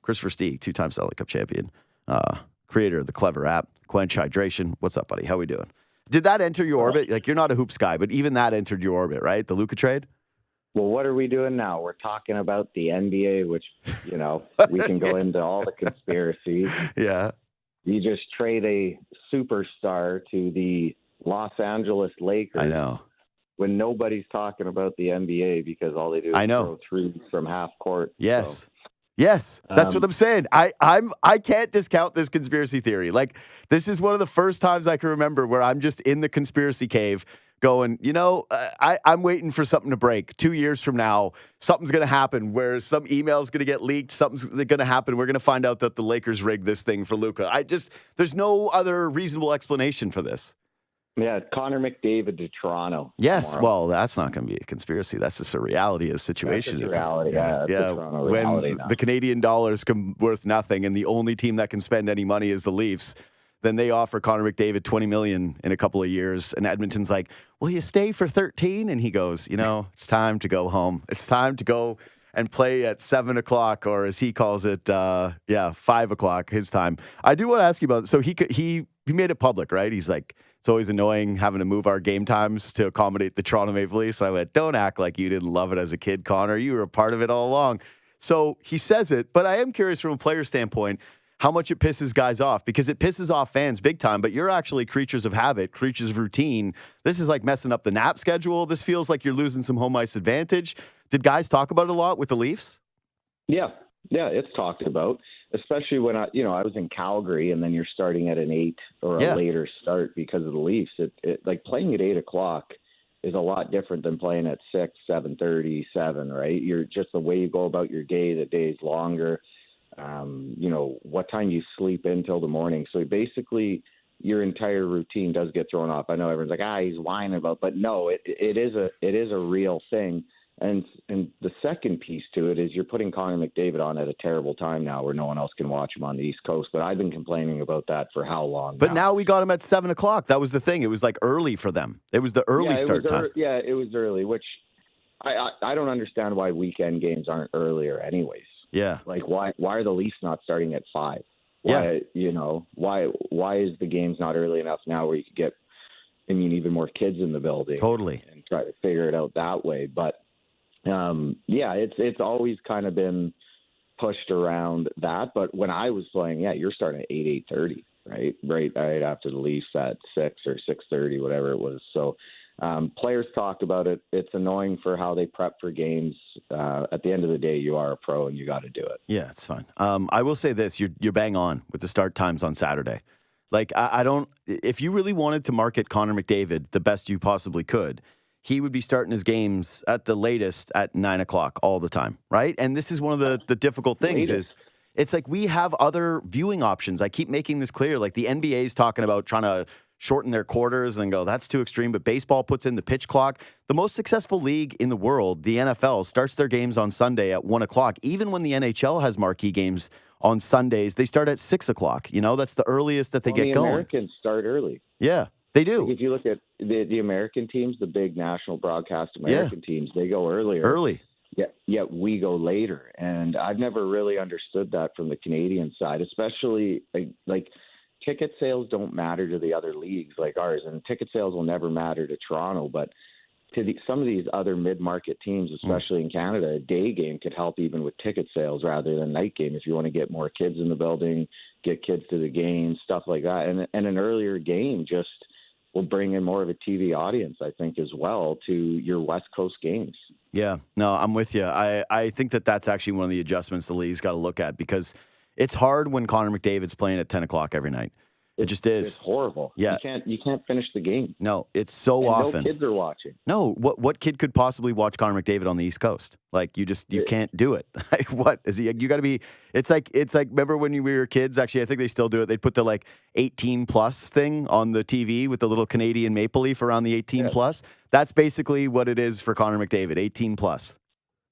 Kris Versteeg, 2-time Stanley Cup champion, creator of the clever app, Quench Hydration. What's up, buddy? How we doing? Did that enter your orbit? Like, you're not a hoops guy, but even that entered your orbit, right? The Luka trade? Well, what are we doing now? We're talking about the NBA, which, we can go into all the conspiracies. Yeah. You just trade a superstar to the Los Angeles Lakers. I know. When nobody's talking about the NBA because all they do is throw threes from half court. Yes. So, yes. That's what I'm saying. I can't discount this conspiracy theory. Like, this is one of the first times I can remember where I'm just in the conspiracy cave going, I'm waiting for something to break. 2 years from now, something's going to happen where some email's going to get leaked. Something's going to happen. We're going to find out that the Lakers rigged this thing for Luka. There's no other reasonable explanation for this. Yeah, Connor McDavid to Toronto. Yes, tomorrow. Well, that's not going to be a conspiracy. That's just a reality of the situation. That's just a reality. Yeah. When the Canadian dollar's worth nothing and the only team that can spend any money is the Leafs, then they offer Connor McDavid $20 million in a couple of years, and Edmonton's like, "Will you stay for 13?" And he goes, "It's time to go home. It's time to go and play at 7 o'clock, or as he calls it, 5 o'clock his time." I do want to ask you about. So he made it public, right? He's like, "It's always annoying having to move our game times to accommodate the Toronto Maple Leafs." I went, "Don't act like you didn't love it as a kid, Connor. You were a part of it all along." So he says it, but I am curious from a player standpoint how much it pisses guys off, because it pisses off fans big time, but you're actually creatures of habit, creatures of routine. This is like messing up the nap schedule. This feels like you're losing some home ice advantage. Did guys talk about it a lot with the Leafs? Yeah, it's talked about, especially when I was in Calgary, and then you're starting at an 8 or a later start because of the Leafs. It like playing at 8 o'clock is a lot different than playing at 6, 7:30, 7, right? You're just the way you go about your day. The day's longer. What time you sleep until the morning. So basically, your entire routine does get thrown off. I know everyone's like, he's whining about, but no, it is a real thing. And the second piece to it is you're putting Connor McDavid on at a terrible time now where no one else can watch him on the East Coast. But I've been complaining about that for how long? But now we got him at 7 o'clock. That was the thing. It was like early for them. It was the early start time. It was early, which I don't understand why weekend games aren't earlier anyways. Yeah. Like, why are the Leafs not starting at 5? Why is the games not early enough now where you could get, even more kids in the building? Totally. And try to figure it out that way. But, it's always kind of been pushed around that. But when I was playing, you're starting at 8:30, right? Right after the Leafs at 6 or 6:30, whatever it was. So, players talked about it. It's annoying for how they prep for games. At the end of the day, you are a pro and you got to do it. Yeah, it's fine. I will say this: you're bang on with the start times on Saturday. Like, I don't. If you really wanted to market Connor McDavid the best you possibly could, he would be starting his games at the latest at 9 o'clock all the time, right? And this is one of the difficult things is it's like we have other viewing options. I keep making this clear. Like, the NBA is talking about trying to shorten their quarters and go, that's too extreme. But baseball puts in the pitch clock. The most successful league in the world, the NFL, starts their games on Sunday at 1 o'clock. Even when the NHL has marquee games on Sundays, they start at 6 o'clock. That's the earliest that they get going. Americans start early. Yeah, they do. Like, if you look at the American teams, the big national broadcast American teams, they go early. Yet we go later. And I've never really understood that from the Canadian side, especially like ticket sales don't matter to the other leagues like ours, and ticket sales will never matter to Toronto. But to some of these other mid-market teams, especially in Canada, a day game could help even with ticket sales rather than night game if you want to get more kids in the building, get kids to the game, stuff like that. And an earlier game just will bring in more of a TV audience, I think, as well to your West Coast games. Yeah, no, I'm with you. I think that's actually one of the adjustments the league's got to look at, because it's hard when Connor McDavid's playing at 10 o'clock every night. It just is. It's horrible. Yeah. You can't finish the game. No, it's so and often. No kids are watching. No, what kid could possibly watch Connor McDavid on the East Coast? Like, you can't do it. Like, what is he? You got to be. It's like remember when we were kids? Actually, I think they still do it. They'd put the 18 plus thing on the TV with the little Canadian maple leaf around the 18 plus. That's basically what it is for Connor McDavid. 18 plus.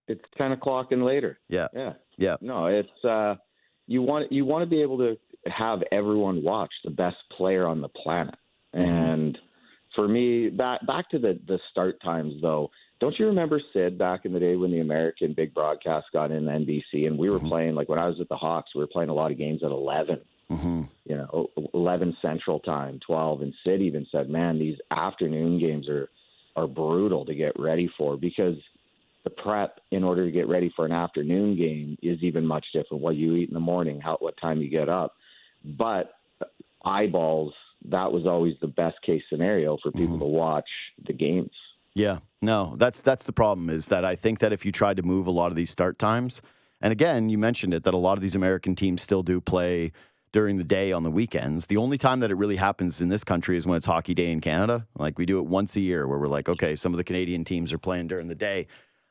It's 10 o'clock and later. Yeah. No, it's you want to be able to have everyone watch the best player on the planet. And For me, back to the start times, though. Don't you remember Sid back in the day when the American big broadcast got in NBC and we were playing, like when I was at the Hawks, we were playing a lot of games at 11, 11 Central Time, 12. And Sid even said, man, these afternoon games are brutal to get ready for because the prep in order to get ready for an afternoon game is even much different. What you eat in the morning, what time you get up. But eyeballs, that was always the best case scenario for people to watch the games. Yeah, no, that's the problem is that I think that if you tried to move a lot of these start times, and again, you mentioned it, that a lot of these American teams still do play during the day on the weekends. The only time that it really happens in this country is when it's hockey day in Canada. Like we do it once a year where we're like, okay, some of the Canadian teams are playing during the day,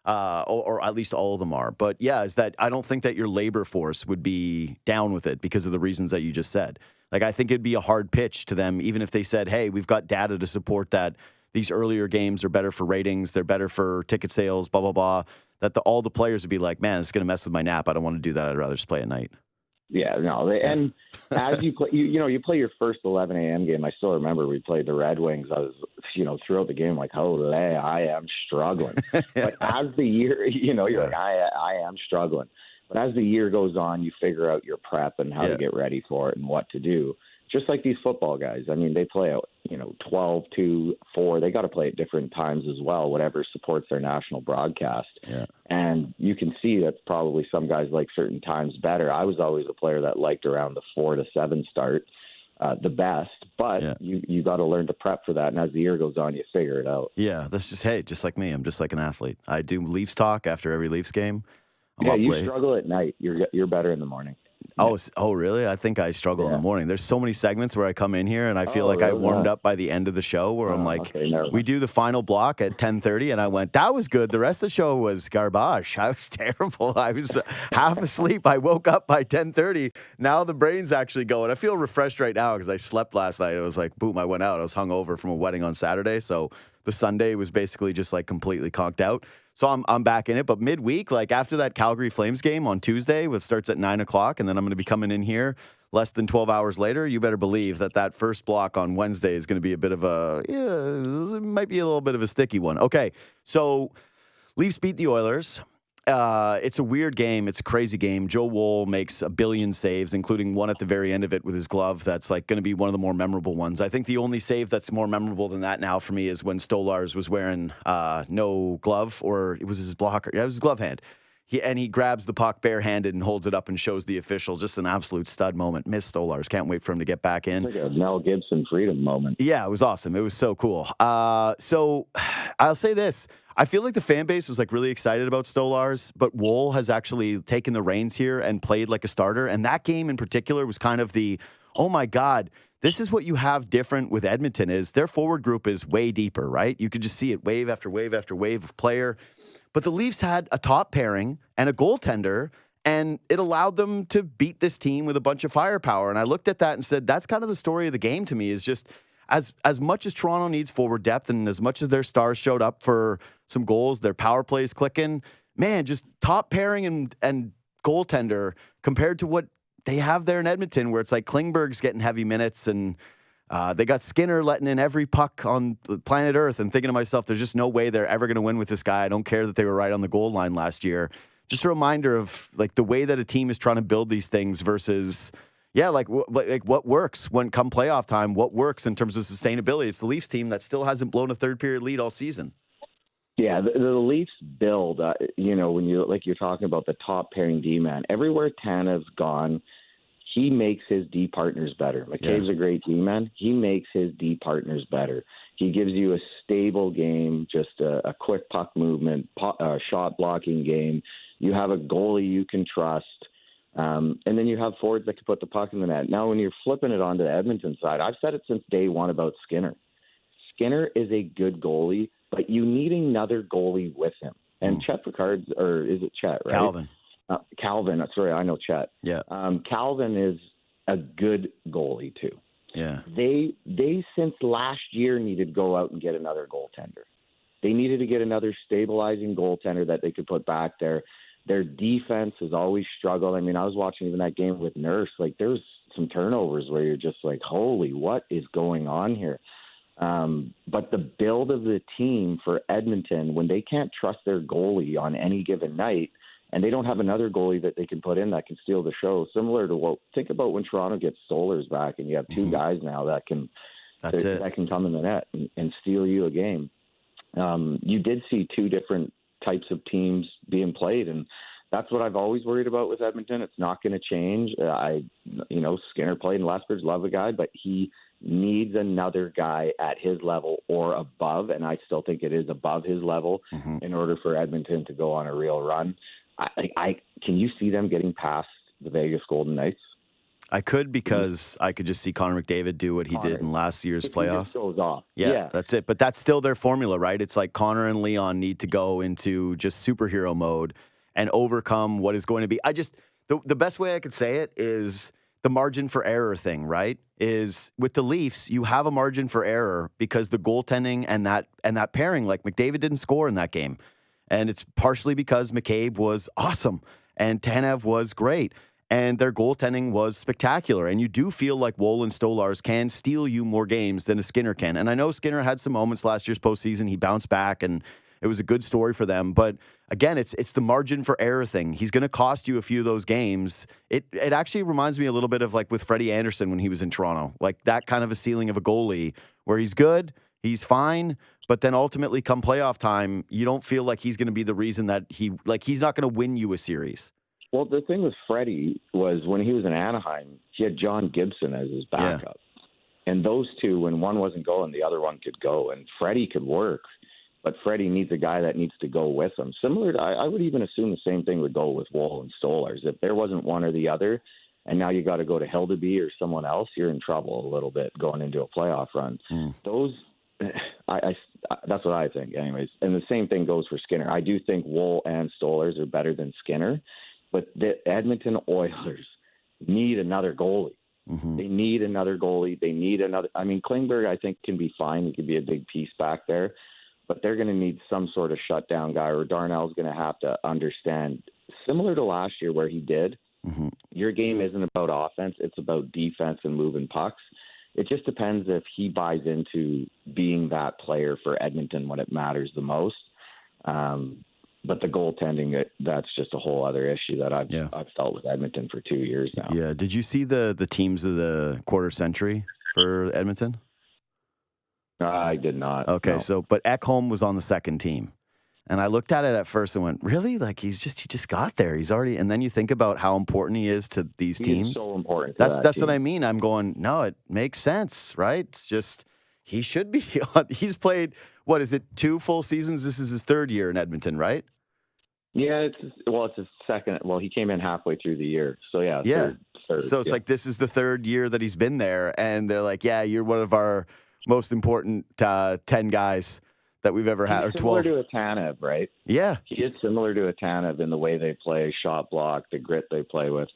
or at least all of them are. But yeah, is that I don't think that your labor force would be down with it because of the reasons that you just said. Like I think it'd be a hard pitch to them, even if they said, hey, we've got data to support that these earlier games are better for ratings, they're better for ticket sales, blah, blah, blah, that all the players would be like, man, it's going to mess with my nap. I don't want to do that. I'd rather just play at night. Yeah, no. And as you play, you play your first 11 a.m. game. I still remember we played the Red Wings. I was, throughout the game, like, holy, I am struggling. But as the year, you're like, I am struggling. But as the year goes on, you figure out your prep and how to get ready for it and what to do. Just like these football guys. I mean, they play out, 12, 2, 4. They got to play at different times as well, whatever supports their national broadcast. Yeah. And you can see that probably some guys like certain times better. I was always a player that liked around the 4 to 7 start the best, but you got to learn to prep for that. And as the year goes on, you figure it out. Yeah, that's just like me. I'm just like an athlete. I do Leafs talk after every Leafs game. You struggle at night. You're better in the morning. Oh, really? I think I struggle in the morning. There's so many segments where I come in here and I feel like I warmed up by the end of the show where I'm like, we do the final block at 10:30 and I went, that was good. The rest of the show was garbage. I was terrible. I was half asleep. I woke up by 10:30. Now the brain's actually going. I feel refreshed right now because I slept last night. It was like, boom, I went out. I was hungover from a wedding on Saturday. So the Sunday was basically just like completely conked out. So I'm back in it. But midweek, like after that Calgary Flames game on Tuesday, which starts at 9 o'clock, and then I'm going to be coming in here less than 12 hours later, you better believe that first block on Wednesday is going to be a bit of it might be a little bit of a sticky one. Okay, so Leafs beat the Oilers. It's a weird game. It's a crazy game. Joe Woll makes 1 billion saves, including one at the very end of it with his glove. That's like going to be one of the more memorable ones. I think the only save that's more memorable than that now for me is when Stolarz was wearing no glove, or it was his blocker. Yeah, it was his glove hand. He grabs the puck barehanded and holds it up and shows the official. Just an absolute stud moment. Miss Stolarz. Can't wait for him to get back in. It's like a Mel Gibson freedom moment. Yeah, it was awesome. It was so cool. So I'll say this. I feel like the fan base was like really excited about Stolarz, but Woll has actually taken the reins here and played like a starter. And that game in particular was kind of the, oh my God, this is what you have different with Edmonton is their forward group is way deeper, right? You could just see it wave after wave after wave of player. But the Leafs had a top pairing and a goaltender, and it allowed them to beat this team with a bunch of firepower. And I looked at that and said, that's kind of the story of the game to me is just as much as Toronto needs forward depth and as much as their stars showed up for some goals, their power plays clicking, man, just top pairing and goaltender compared to what they have there in Edmonton, where it's like Klingberg's getting heavy minutes and they got Skinner letting in every puck on planet Earth and thinking to myself, there's just no way they're ever going to win with this guy. I don't care that they were right on the goal line last year. Just a reminder of like the way that a team is trying to build these things versus, like what works when come playoff time, what works in terms of sustainability. It's the Leafs team that still hasn't blown a third period lead all season. Yeah, the Leafs build, when you're talking about the top pairing D-man, everywhere Tanev's gone, he makes his D partners better. McCabe's a great D-man. He makes his D partners better. He gives you a stable game, just a quick puck movement, shot blocking game. You have a goalie you can trust. And then you have forwards that can put the puck in the net. Now, when you're flipping it onto the Edmonton side, I've said it since day one about Skinner. Skinner is a good goalie, but you need another goalie with him. And Chet Picard's, or is it Chet, right? Calvin. Sorry, I know Chet. Yeah. Calvin is a good goalie too. Yeah. They since last year needed to go out and get another goaltender. They needed to get another stabilizing goaltender that they could put back there. Their defense has always struggled. I mean, I was watching even that game with Nurse. Like, there's some turnovers where you're just like, holy, what is going on here? But the build of the team for Edmonton, when they can't trust their goalie on any given night, and they don't have another goalie that they can put in that can steal the show, similar to think about when Toronto gets Stolarz back, and you have two guys now that can come in the net and steal you a game. You did see two different types of teams being played, and that's what I've always worried about with Edmonton. It's not going to change. Skinner played in Lethbridge, love the guy, but he needs another guy at his level or above, and I still think it is above his level in order for Edmonton to go on a real run. Can you see them getting past the Vegas Golden Knights? I could, because I could just see Connor McDavid do what he did in last year's playoffs. He just goes off. Yeah, that's it. But that's still their formula, right? It's like Connor and Leon need to go into just superhero mode and overcome what is going to be. The best way I could say it is the margin for error thing, right? Is with the Leafs, you have a margin for error because the goaltending and that pairing, like McDavid didn't score in that game. And it's partially because McCabe was awesome and Tanev was great. And their goaltending was spectacular. And you do feel like Woll and Stolarz can steal you more games than a Skinner can. And I know Skinner had some moments last year's postseason. He bounced back, and it was a good story for them. But again, it's the margin for error thing. He's going to cost you a few of those games. It actually reminds me a little bit of like with Freddie Anderson when he was in Toronto. Like that kind of a ceiling of a goalie where he's good, he's fine, but then ultimately come playoff time, you don't feel like he's going to be the reason that he's not going to win you a series. Well, the thing with Freddie was when he was in Anaheim, he had John Gibson as his backup. Yeah. And those two, when one wasn't going, the other one could go. And Freddie could work, but Freddie needs a guy that needs to go with him. Similar to, I would even assume the same thing would go with Woll and Stolarz. If there wasn't one or the other, and now you got to go to Hildeby or someone else, you're in trouble a little bit going into a playoff run. That's what I think anyways. And the same thing goes for Skinner. I do think Woll and Stolarz are better than Skinner. But the Edmonton Oilers need another goalie. They need another goalie. They need another. I mean, Klingberg, I think, can be fine. He could be a big piece back there. But they're going to need some sort of shutdown guy, or Darnell's going to have to understand, similar to last year where he did, your game isn't about offense. It's about defense and moving pucks. It just depends if he buys into being that player for Edmonton when it matters the most. But the goaltending, that's just a whole other issue that I've felt with Edmonton for 2 years now. Yeah. Did you see the teams of the quarter century for Edmonton? I did not. Okay. No. But Ekholm was on the second team. And I looked at it at first and went, really? Like he just got there. He's already, and then you think about how important he is to these teams. He's so important. That's what I mean. I'm going, no, it makes sense, right? It's just, he should be on. He's played, what is it, 2 full seasons? This is his 3rd year in Edmonton, right? Yeah, it's his second. Well, he came in halfway through the year. So, third, so it's like this is the 3rd year that he's been there. And they're like, yeah, you're one of our most important 10 guys that we've ever had. He's or 12. Similar to a Tanev, right? Yeah. He is similar to a Tanev in the way they play, shot block, the grit they play with.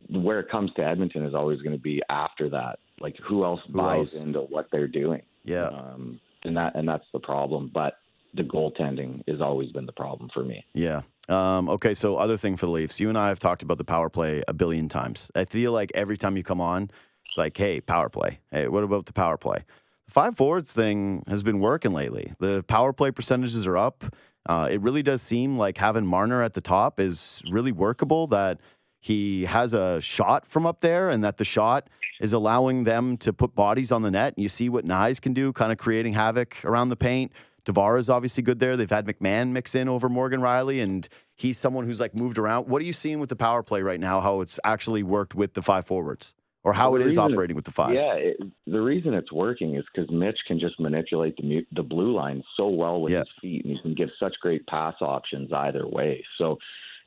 Where it comes to Edmonton is always going to be after that. Like, who else buys into what they're doing? Yeah. And that's the problem. But the goaltending has always been the problem for me. Yeah. Okay, so other thing for the Leafs. You and I have talked about the power play a billion times. I feel like every time you come on, it's like, hey, power play. Hey, what about the power play? The 5 forwards thing has been working lately. The power play percentages are up. It really does seem like having Marner at the top is really workable, that he has a shot from up there and that the shot is allowing them to put bodies on the net. And you see what Nyes can do, kind of creating havoc around the paint. DeVar is obviously good there. They've had McMahon mix in over Morgan Riley, and he's someone who's like moved around. What are you seeing with the power play right now, how it's actually worked with the 5 forwards, or how it is operating with the 5? Yeah, the reason it's working is because Mitch can just manipulate the blue line so well with his feet, and he can give such great pass options either way. So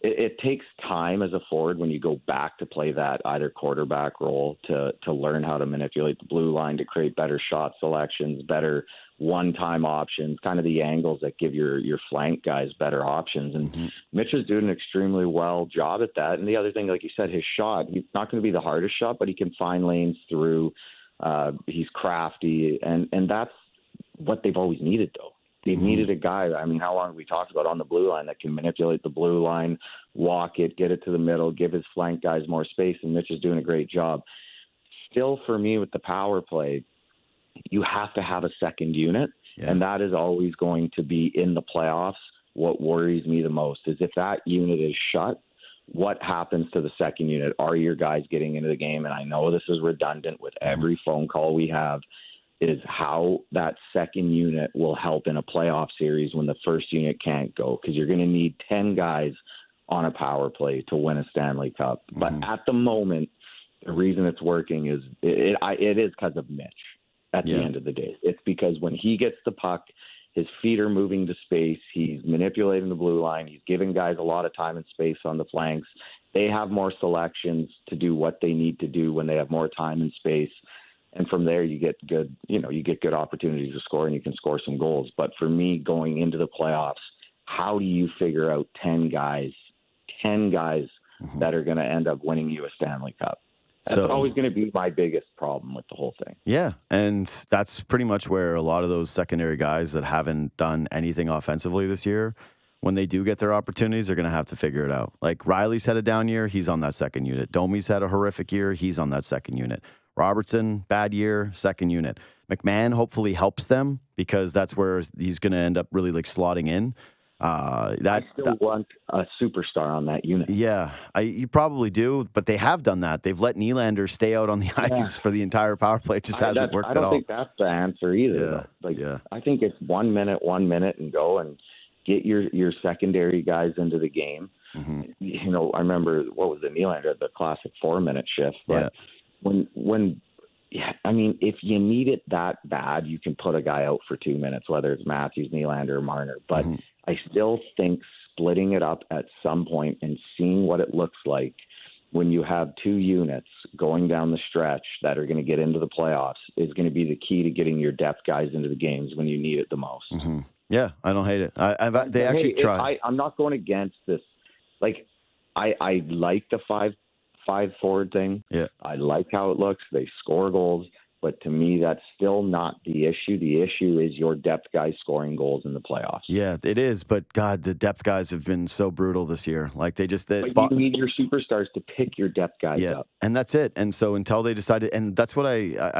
it takes time as a forward when you go back to play that either quarterback role to learn how to manipulate the blue line, to create better shot selections, better one-time options, kind of the angles that give your flank guys better options. And Mitch is doing an extremely well job at that. And the other thing, like you said, his shot, he's not going to be the hardest shot, but he can find lanes through. He's crafty, and that's what they've always needed, though. They needed a guy. I mean, how long have we talked about on the blue line that can manipulate the blue line, walk it, get it to the middle, give his flank guys more space, and Mitch is doing a great job. Still, for me, with the power play, you have to have a second unit. Yeah. And that is always going to be in the playoffs. What worries me the most is if that unit is shut, what happens to the second unit? Are your guys getting into the game? And I know this is redundant with every phone call we have, is how that second unit will help in a playoff series when the first unit can't go, because you're going to need 10 guys on a power play to win a Stanley Cup. But at the moment, the reason it's working is it is because of Mitch at the end of the day. It's because when he gets the puck, his feet are moving to space. He's manipulating the blue line. He's giving guys a lot of time and space on the flanks. They have more selections to do what they need to do when they have more time and space. And from there, you get good, you get good opportunities to score, and you can score some goals. But for me, going into the playoffs, how do you figure out 10 guys that are going to end up winning you a Stanley Cup? That's always going to be my biggest problem with the whole thing. Yeah, and that's pretty much where a lot of those secondary guys that haven't done anything offensively this year, when they do get their opportunities, they're going to have to figure it out. Like Riley's had a down year, he's on that second unit. Domi's had a horrific year, he's on that second unit. Robertson, bad year, second unit. McMahon hopefully helps them because that's where he's going to end up really like slotting in. I still want a superstar on that unit. Yeah, you probably do, but they have done that. They've let Nylander stay out on the ice for the entire power play. It just hasn't worked at all. I don't think that's the answer either. I think it's 1 minute, and go and get your secondary guys into the game. Mm-hmm. I remember, what was the Nylander, the classic 4-minute shift. But if you need it that bad, you can put a guy out for 2 minutes, whether it's Matthews, Nylander, or Marner. But I still think splitting it up at some point and seeing what it looks like when you have 2 units going down the stretch that are going to get into the playoffs is going to be the key to getting your depth guys into the games when you need it the most. Mm-hmm. Yeah, I don't hate it. They actually try. I'm not going against this. Like, I like the five forward thing. Yeah, I like how it looks. They score goals. But to me, that's still not the issue. The issue is your depth guys scoring goals in the playoffs. Yeah, it is. But, God, the depth guys have been so brutal this year. Like, they just... But you need your superstars to pick your depth guys up. And that's it. And so until they decided... And that's what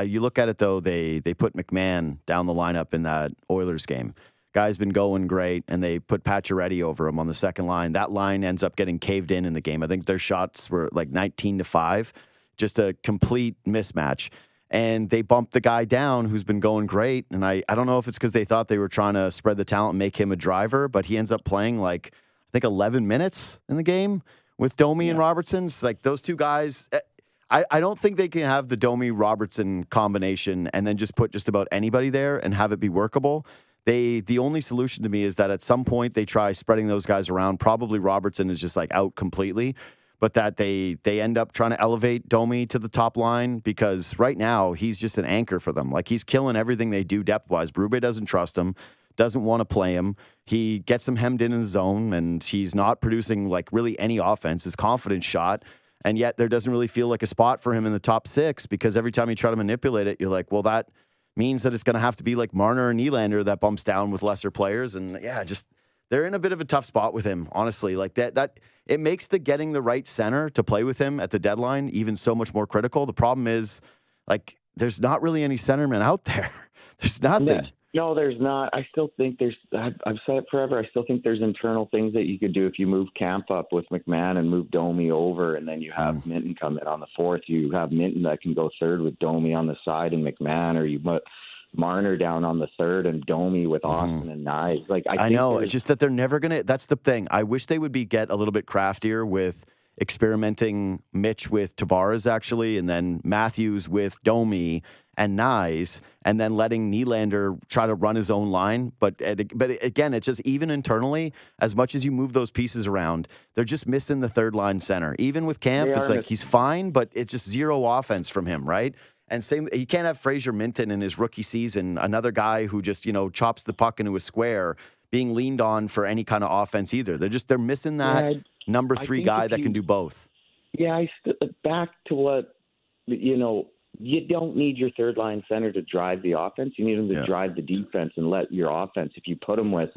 you look at it, though, they put McMahon down the lineup in that Oilers game. Guy's been going great, and they put Pacioretty over him on the second line. That line ends up getting caved in the game. I think their shots were like 19-5. Just a complete mismatch. And they bumped the guy down who's been going great. And I don't know if it's because they thought they were trying to spread the talent and make him a driver, but he ends up playing I think 11 minutes in the game with Domi and Robertson. It's like those two guys. I don't think they can have the Domi-Robertson combination and then just put just about anybody there and have it be workable. The only solution to me is that at some point they try spreading those guys around. Probably Robertson is just out completely. But that they end up trying to elevate Domi to the top line because right now he's just an anchor for them. Like, he's killing everything they do depth-wise. Berube doesn't trust him, doesn't want to play him. He gets him hemmed in his zone, and he's not producing, really any offense. His confidence shot, and yet there doesn't really feel like a spot for him in the top 6 because every time you try to manipulate it, you're like, well, that means that it's going to have to be like Marner or Nylander that bumps down with lesser players. And, they're in a bit of a tough spot with him, honestly. Like that it makes getting the right center to play with him at the deadline even so much more critical. The problem is, there's not really any centermen out there. There's nothing. No, there's not. I still think I've said it forever. I still think there's internal things that you could do if you move Camp up with McMahon and move Domi over, and then you have Minton come in on the fourth. You have Minton that can go third with Domi on the side and McMahon, or you put Marner down on the third and Domi with Austin and Knives. I know. It's just that they're never going to. That's the thing. I wish they would get a little bit craftier with experimenting Mitch with Tavares, actually, and then Matthews with Domi and Knives, and then letting Nylander try to run his own line. But again, it's just even internally, as much as you move those pieces around, they're just missing the third line center. Even with Camp, it's he's fine, but it's just zero offense from him, right? And same, you can't have Fraser Minton in his rookie season, another guy who just, chops the puck into a square, being leaned on for any kind of offense either. They're missing that number 3 guy that can do both. Yeah, back to what, you don't need your third line center to drive the offense. You need him to drive the defense and let your offense. If you put him with,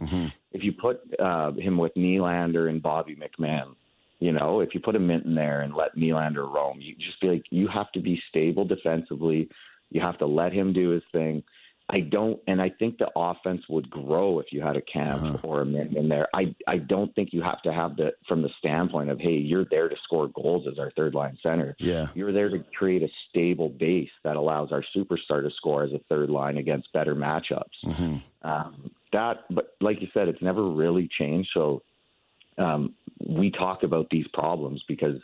if you put him with Nylander and Bobby McMahon, if you put a Minton there and let Nylander roam, you just feel like you have to be stable defensively You have to let him do his thing. I think the offense would grow if you had a Camp or a Mint in there. I don't think you have to have from the standpoint of, hey, you're there to score goals as our third line center. Yeah. You're there to create a stable base that allows our superstar to score as a third line against better matchups. But like you said, it's never really changed. So we talk about these problems because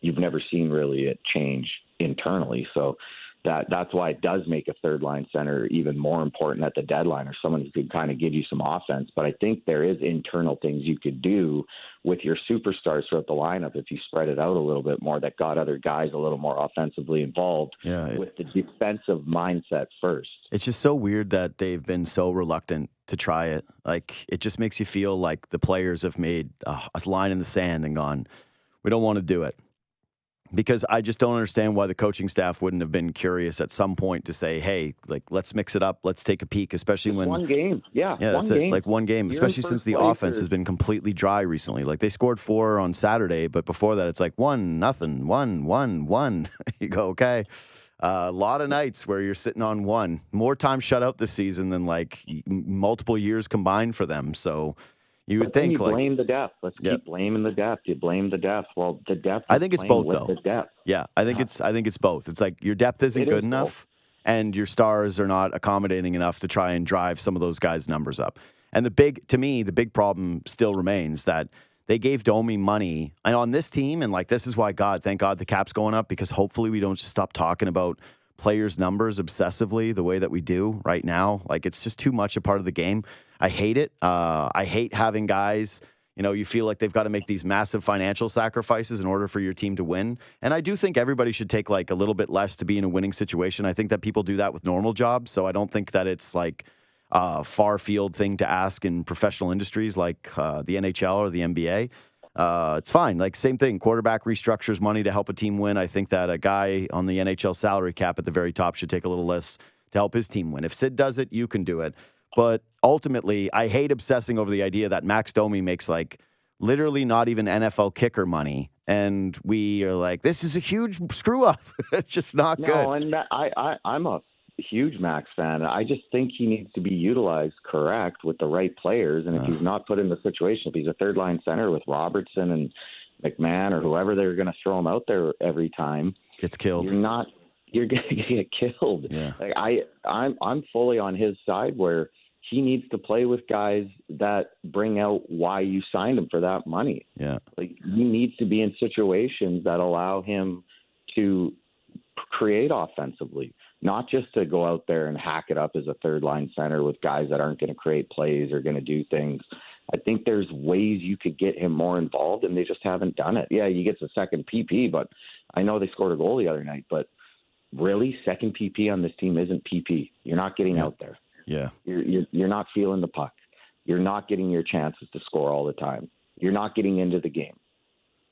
you've never seen really it change internally. So that's why it does make a third line center even more important at the deadline, or someone who could kind of give you some offense. But I think there is internal things you could do with your superstars throughout the lineup if you spread it out a little bit more, that got other guys a little more offensively involved with the defensive mindset first. It's just so weird that they've been so reluctant to try it. Like, it just makes you feel like the players have made a line in the sand and gone, we don't want to do it. Because I just don't understand why the coaching staff wouldn't have been curious at some point to say, hey, like, let's mix it up. Let's take a peek, especially when one game. Yeah, that's one game. Like one game, You're especially since the offense has been completely dry recently. Like, they scored 4 on Saturday, but before that, it's like 1-0, 1-1. You go, okay. A lot of nights where you're sitting on 1. More time shut out this season than like multiple years combined for them. So you would think, you blame the depth. Let's keep blaming the depth. You blame the depth. Well, the depth. I think it's both, though. The depth. Yeah, I think it's both. It's like your depth isn't good enough, and your stars are not accommodating enough to try and drive some of those guys' numbers up. And the big problem still remains that they gave Domi money and on this team, and like, this is why thank God the cap's going up, because hopefully we don't just stop talking about players' numbers obsessively the way that we do right now. Like, it's just too much a part of the game. I hate it. I hate having guys, you feel like they've got to make these massive financial sacrifices in order for your team to win. And I do think everybody should take like a little bit less to be in a winning situation. I think that people do that with normal jobs. So I don't think that it's like a far field thing to ask in professional industries like the NHL or the NBA. It's fine. Like, same thing. Quarterback restructures money to help a team win. I think that a guy on the NHL salary cap at the very top should take a little less to help his team win. If Sid does it, you can do it. But ultimately, I hate obsessing over the idea that Max Domi makes like literally not even NFL kicker money. And we are like, this is a huge screw up. It's just not good. No, and I'm a huge Max fan. I just think he needs to be utilized correct with the right players. And if he's not put in the situation, if he's a third line center with Robertson and McMahon or whoever they're going to throw him out there every time, gets killed. You're going to get killed. Yeah. Like, I'm fully on his side where he needs to play with guys that bring out why you signed him for that money. Yeah. Like, he needs to be in situations that allow him to create offensively, not just to go out there and hack it up as a third line center with guys that aren't going to create plays or going to do things. I think there's ways you could get him more involved, and they just haven't done it. Yeah, he gets a second PP, but I know they scored a goal the other night, but really, second PP on this team isn't PP. You're not getting out there. Yeah. You're not feeling the puck. You're not getting your chances to score all the time. You're not getting into the game.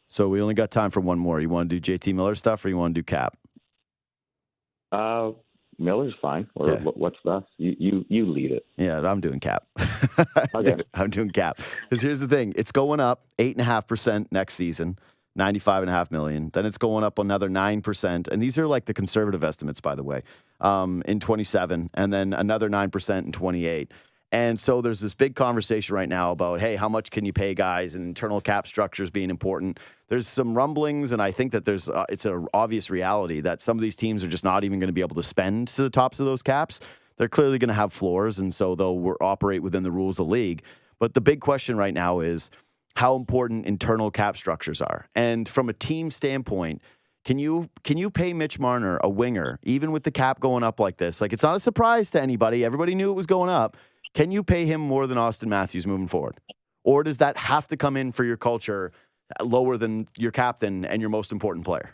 So we only got time for one more. You want to do JT Miller stuff, or you want to do Cap? Miller's fine. Or what's best? You lead it. Yeah, I'm doing Cap. Okay. I'm doing Cap. Because here's the thing. It's going up 8.5% next season, $95.5 million. Then it's going up another 9%. And these are like the conservative estimates, by the way, in 27, and then another 9% in 28. And so there's this big conversation right now about, hey, how much can you pay guys, and internal cap structures being important. There's some rumblings, and I think that it's an obvious reality that some of these teams are just not even going to be able to spend to the tops of those caps. They're clearly going to have floors, and so they'll operate within the rules of the league. But the big question right now is how important internal cap structures are. And from a team standpoint, can you pay Mitch Marner, a winger, even with the cap going up like this? Like, it's not a surprise to anybody. Everybody knew it was going up. Can you pay him more than Austin Matthews moving forward? Or does that have to come in for your culture lower than your captain and your most important player?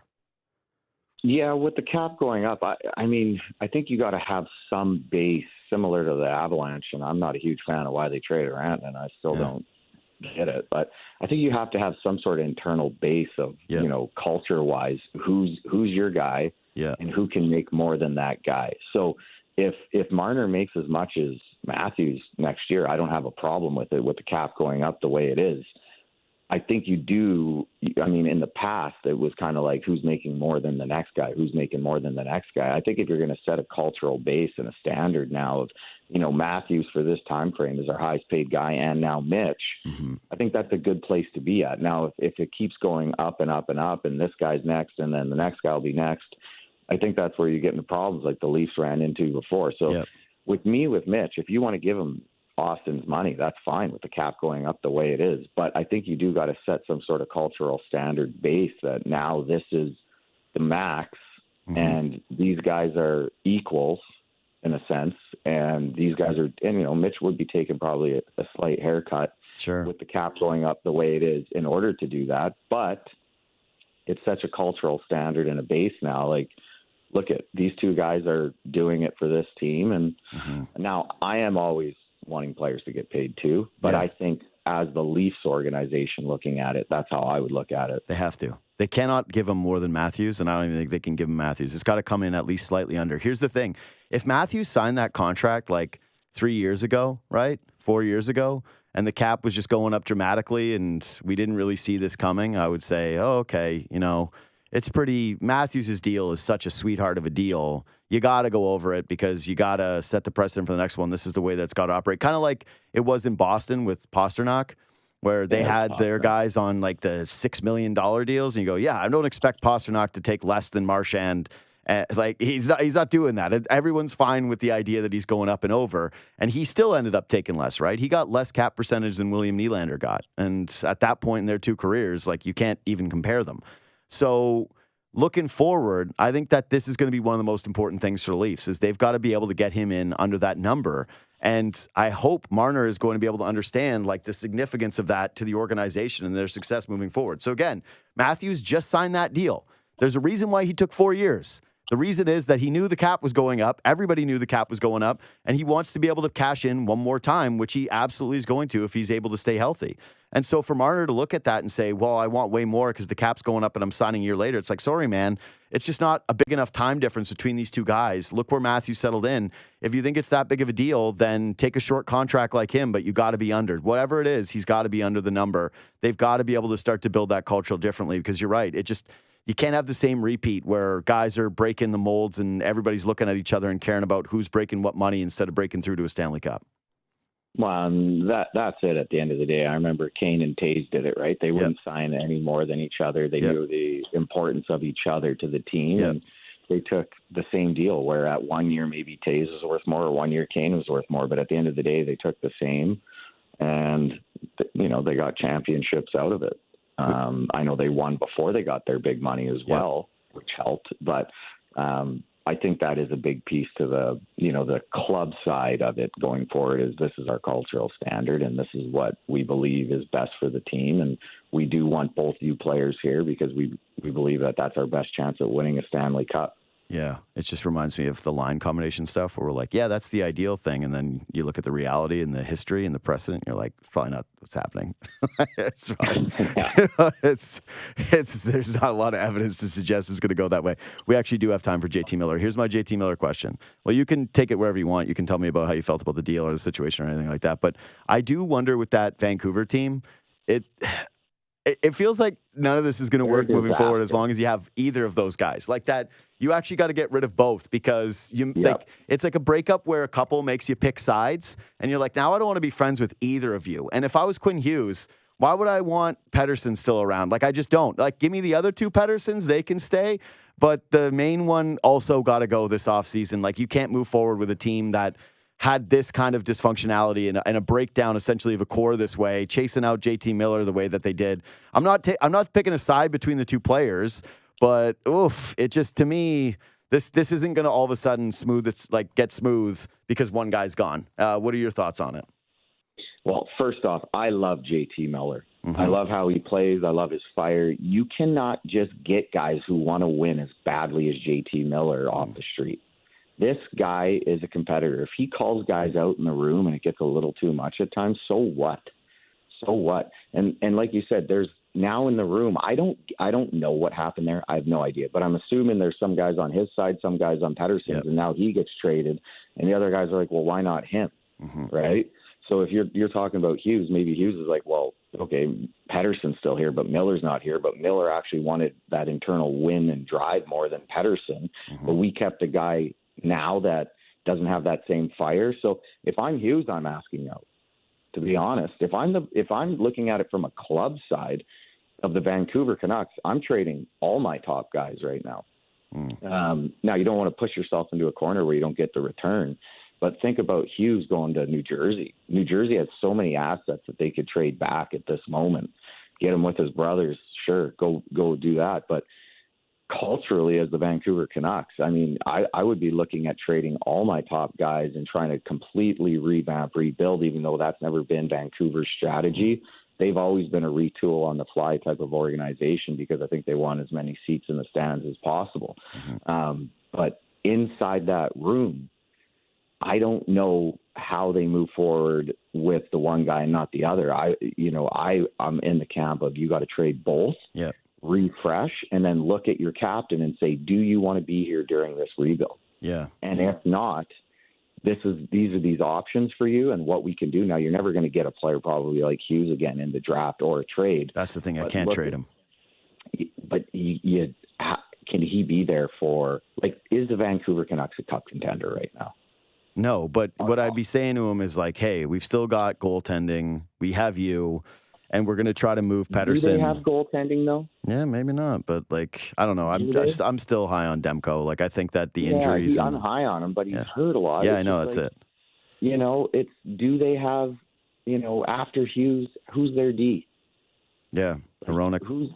Yeah, with the cap going up, I mean, I think you got to have some base similar to the Avalanche, and I'm not a huge fan of why they traded Rantanen, and I still don't get it. But I think you have to have some sort of internal base of, culture-wise, who's your guy and who can make more than that guy. So if Marner makes as much as Matthews next year, I don't have a problem with it, with the cap going up the way it is. I think you do. I mean, in the past, it was kind of like who's making more than the next guy, who's making more than the next guy. I think if you're going to set a cultural base and a standard now of, Matthews for this time frame is our highest paid guy, and now Mitch, I think that's a good place to be at. Now, if it keeps going up and up and up, and this guy's next, and then the next guy will be next, I think that's where you get into problems like the Leafs ran into before. So with Mitch, if you want to give him Austin's money, that's fine with the cap going up the way it is. But I think you do got to set some sort of cultural standard base that now this is the max and these guys are equals in a sense. And these guys are, and Mitch would be taking probably a slight haircut with the cap going up the way it is in order to do that. But it's such a cultural standard and a base now. Like, look at these two guys are doing it for this team. And now I am always wanting players to get paid too. But I think as the Leafs organization looking at it, that's how I would look at it. They have to. They cannot give him more than Matthews, and I don't even think they can give him Matthews. It's got to come in at least slightly under. Here's the thing. If Matthews signed that contract like 3 years ago, right, 4 years ago, and the cap was just going up dramatically and we didn't really see this coming, I would say, oh, okay, it's pretty – Matthews' deal is such a sweetheart of a deal. You got to go over it because you got to set the precedent for the next one. This is the way that's got to operate. Kind of like it was in Boston with Pasternak, where they had their guys on like the $6 million deals. And you go, yeah, I don't expect Pasternak to take less than Marchand. Like he's not doing that. Everyone's fine with the idea that he's going up and over. And he still ended up taking less, right? He got less cap percentage than William Nylander got. And at that point in their two careers, like you can't even compare them. So looking forward, I think that this is going to be one of the most important things for the Leafs is they've got to be able to get him in under that number. And I hope Marner is going to be able to understand like the significance of that to the organization and their success moving forward. So again, Matthews just signed that deal. There's a reason why he took 4 years. The reason is that he knew the cap was going up. Everybody knew the cap was going up, and he wants to be able to cash in one more time, which he absolutely is going to if he's able to stay healthy. And so for Marner to look at that and say, well, I want way more because the cap's going up and I'm signing a year later, it's like, sorry, man, it's just not a big enough time difference between these two guys. Look where Matthews settled in. If you think it's that big of a deal, then take a short contract like him, but you got to be under. Whatever it is, he's got to be under the number. They've got to be able to start to build that culture differently because you're right. You can't have the same repeat where guys are breaking the molds and everybody's looking at each other and caring about who's breaking what money instead of breaking through to a Stanley Cup. Well, that's it at the end of the day. I remember Kane and Taves did it, right? They wouldn't sign any more than each other. They knew the importance of each other to the team, and they took the same deal where at 1 year maybe Taves was worth more or 1 year Kane was worth more, but at the end of the day they took the same, and they got championships out of it. I know they won before they got their big money as well, which helped, but I think that is a big piece to the club side of it going forward is this is our cultural standard and this is what we believe is best for the team. And we do want both you players here because we believe that that's our best chance at winning a Stanley Cup. Yeah, it just reminds me of the line combination stuff where we're like, yeah, that's the ideal thing. And then you look at the reality and the history and the precedent, and you're like, it's probably not what's happening. It's fine. There's not a lot of evidence to suggest it's going to go that way. We actually do have time for JT Miller. Here's my JT Miller question. Well, you can take it wherever you want. You can tell me about how you felt about the deal or the situation or anything like that. But I do wonder with that Vancouver team, it feels like none of this is going to work moving forward as long as you have either of those guys. Like that, you actually got to get rid of both because it's like a breakup where a couple makes you pick sides, and you're like, now I don't want to be friends with either of you. And if I was Quinn Hughes, why would I want Pettersson still around? Like, I just don't. Like, give me the other two Petterssons. They can stay. But the main one also got to go this offseason. Like, you can't move forward with a team that had this kind of dysfunctionality and a breakdown essentially of a core this way, chasing out JT Miller the way that they did. I'm not picking a side between the two players, but it just, to me, this isn't going to all of a sudden get smooth because one guy's gone. What are your thoughts on it? Well, first off, I love JT Miller. Mm-hmm. I love how he plays. I love his fire. You cannot just get guys who want to win as badly as JT Miller off the street. This guy is a competitor. If he calls guys out in the room and it gets a little too much at times, so what? So what? And like you said, there's now in the room, I don't know what happened there. I have no idea. But I'm assuming there's some guys on his side, some guys on Pettersson's, and now he gets traded. And the other guys are like, well, why not him? Mm-hmm. Right? So if you're talking about Hughes, maybe Hughes is like, well, okay, Pettersson's still here, but Miller's not here. But Miller actually wanted that internal win and drive more than Pettersson. Mm-hmm. But we kept a guy now that doesn't have that same fire. So if I'm Hughes, I'm asking out. To be honest, if I'm looking at it from a club side of the Vancouver Canucks, I'm trading all my top guys right now. Now, you don't want to push yourself into a corner where you don't get the return, but think about Hughes going to New Jersey. New Jersey has so many assets that they could trade back at this moment. Get him with his brothers, sure, go do that. But culturally, as the Vancouver Canucks, I mean, I would be looking at trading all my top guys and trying to completely rebuild, even though that's never been Vancouver's strategy. They've always been a retool on the fly type of organization because I think they want as many seats in the stands as possible. But inside that room, I don't know how they move forward with the one guy and not the other. I'm in the camp of you got to trade both. Yep. Refresh, and then look at your captain and say, do you want to be here during this rebuild? Yeah. And if not, these are these options for you and what we can do. Now, you're never going to get a player probably like Hughes again in the draft or a trade. That's the thing. I can't trade him. But can he be there for, like, is the Vancouver Canucks a cup contender right now? No, but what I'd be saying to him is like, hey, we've still got goaltending. We have you. And we're going to try to move Pettersson. Do they have goaltending, though? Yeah, maybe not. But, like, I don't know. I'm still high on Demko. Like, I think that the injuries. I'm high on him, but he's hurt a lot. Yeah, I know. That's it. Do they have, after Hughes, who's their D? Yeah, Hronek. Who's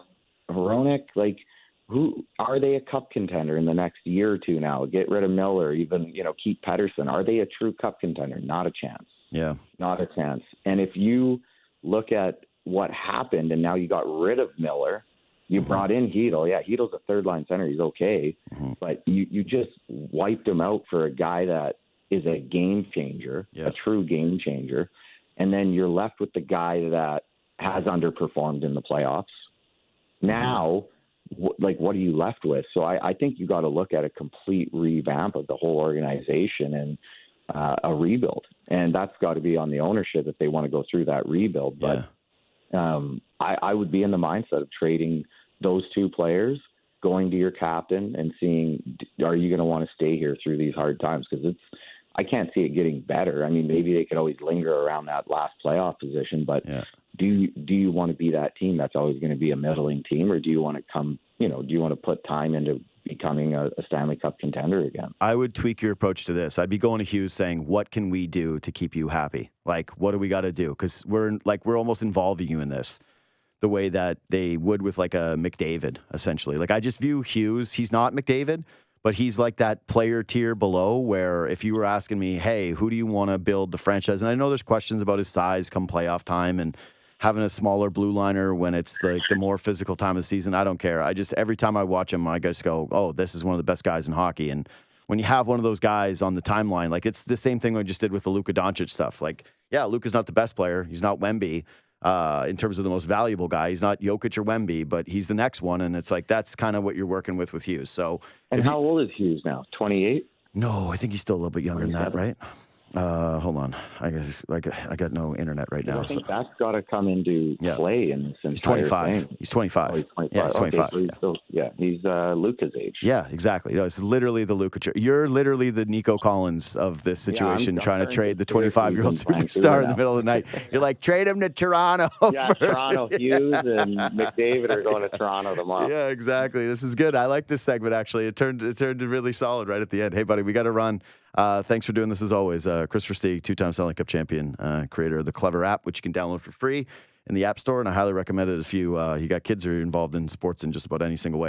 Hronek? Like, who are they a cup contender in the next year or two now? Get rid of Miller, even, keep Pettersson. Are they a true cup contender? Not a chance. Yeah. Not a chance. And if you look at what happened, and now you got rid of Miller, you brought in Hedl. Yeah, Hedel's a third-line center. He's okay. But you just wiped him out for a guy that is a game changer, a true game changer. And then you're left with the guy that has underperformed in the playoffs. Now, what are you left with? So I think you got to look at a complete revamp of the whole organization and a rebuild. And that's got to be on the ownership if they want to go through that rebuild. But I would be in the mindset of trading those two players, going to your captain and seeing, are you going to want to stay here through these hard times? Because I can't see it getting better. I mean, maybe they could always linger around that last playoff position, but do you want to be that team that's always going to be a middling team, or do you want to do you want to put time into becoming a Stanley Cup contender again? I would tweak your approach to this. I'd be going to Hughes saying, what can we do to keep you happy? Like, what do we got to do? Because we're almost involving you in this the way that they would with like a McDavid, essentially. Like, I just view Hughes, he's not McDavid, but he's like that player tier below where if you were asking me, hey, who do you want to build the franchise? And I know there's questions about his size come playoff time and having a smaller blue liner when it's like the more physical time of the season. I don't care. Every time I watch him, I just go, oh, this is one of the best guys in hockey. And when you have one of those guys on the timeline, like it's the same thing we just did with the Luka Doncic stuff. Like, yeah, Luka's not the best player. He's not Wemby in terms of the most valuable guy. He's not Jokic or Wemby, but he's the next one. And it's like, that's kind of what you're working with Hughes. So, and how old is Hughes now? 28? No, I think he's still a little bit younger than that, right? Hold on. I got no internet right now. I think that's got to come into play in this entire He's 25. thing. He's 25. Oh, he's 25. Yeah, he's 25. Okay, so he's Luka's age. Yeah, exactly. No, it's literally the Luka. You're literally the Nico Collins of this situation, I'm trying to trade the 25-year-old superstar in the middle of the night. You're like, trade him to Toronto. Yeah, Toronto. Hughes and McDavid are going to Toronto tomorrow. Yeah, exactly. This is good. I like this segment, actually. It turned really solid right at the end. Hey, buddy, we got to run. Thanks for doing this as always. Kris Versteeg, 2-time Stanley Cup champion, creator of the Clever app, which you can download for free in the App Store. And I highly recommend it if you got kids who are involved in sports in just about any single way.